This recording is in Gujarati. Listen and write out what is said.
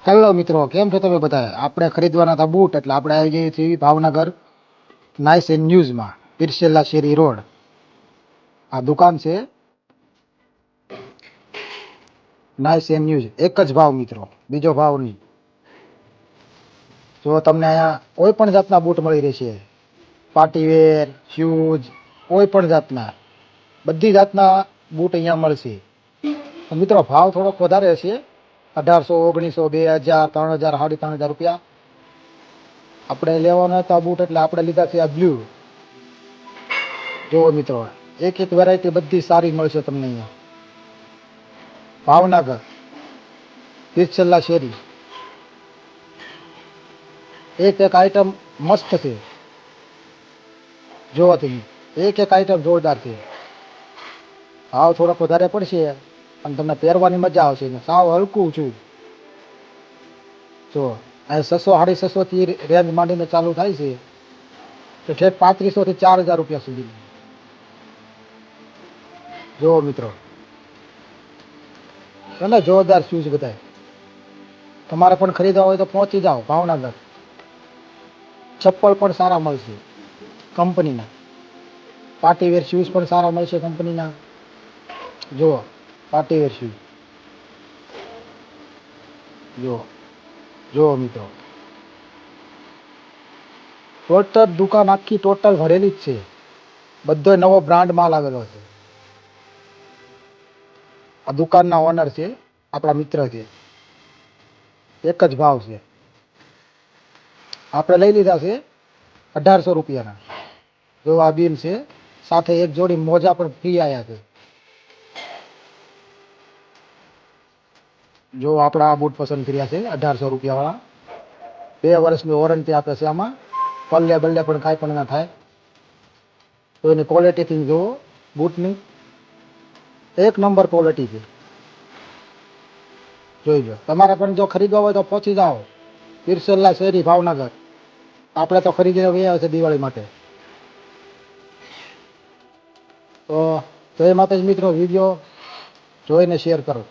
હેલો મિત્રો, કેમ છો તમે બધા? આપણે ખરીદવાના હતા બૂટ, એટલે આપણે આવી જઈએ છીએ ભાવનગર નાઇસ એન્ડ ન્યૂઝમાં, પીરસેલા શેરી રોડ. આ દુકાન છે નાઇસ એન્ડ ન્યૂઝ. એક જ ભાવ મિત્રો, બીજો ભાવ નહીં. જો તમને અહીંયા કોઈ પણ જાતના બૂટ મળી રહેશે, પાર્ટીવેર, શૂઝ, કોઈ પણ જાતના, બધી જાતના બૂટ અહીંયા મળશે. મિત્રો ભાવ થોડોક વધારે હશે, 1800, 1900, 2000, 3000, 3500 રૂપિયા. આપણે લેવાના હતા બૂટ, એટલે આપણે લીધા છે આ બ્લુ. જુઓ મિત્રો, એક એક વેરાયટી બધી સારી મળશે તમને અહીંયા ભાવનગર પીરસેલા શેરી. એક એક આઈટમ મસ્ત છે. જુઓ તમે, એક એક આઈટમ જોરદાર છે. ભાવ થોડોક વધારે પડશે અને તમને પહેરવાની મજા આવશે. સાવ હલકું છું. જો આ 600, 650 થી રેન્જ માંડીને ચાલુ થાય છે, તો ઠેક 3500 થી 4000 રૂપિયા સુધી. જુઓ મિત્રો, એટલે જોરદાર શૂઝ બધા. તમારે પણ ખરીદવા હોય તો પહોંચી જાઓ ભાવનગર. ચપ્પલ પણ સારા મળશે કંપનીના. પાર્ટીવેર શૂઝ પણ સારા મળશે કંપનીના. જુઓ પાર્ટીવેર શૂઝ, જુઓ જુઓ મિત્રો, ટોટલ દુકાન આખી ટોટલ ભરેલી જ છે. બધો નવો બ્રાન્ડ માલ આવેલો છે. આ દુકાનના ઓનર છે, આપણા મિત્ર છે. એક જ ભાવ છે. આપણે લઈ લીધા છે 1800 રૂપિયાના. જો આ બિલ છે, સાથે એક જોડી મોજા પણ ફ્રી આવ્યા છે. જો આપણા આ બૂટ પસંદ કર્યા છે 1800 રૂપિયાવાળા. 2 વર્ષની વોરંટી આપે છે આમાં. પલ્લે બલ્લે પણ કાંઈ પણ ના થાય. તો એની ક્વોલિટીથી જુઓ, બૂટની એક નંબર ક્વોલિટી છે. જોઈ લો. તમારે પણ જો ખરીદવા હોય તો પહોંચી જાઓ પીરસેલા શેરી ભાવનગર. આપણે તો ખરીદીને ગયા છે દિવાળી માટે. તો જય માતાજી મિત્રો, વિડીયો જોઈને શેર કરો.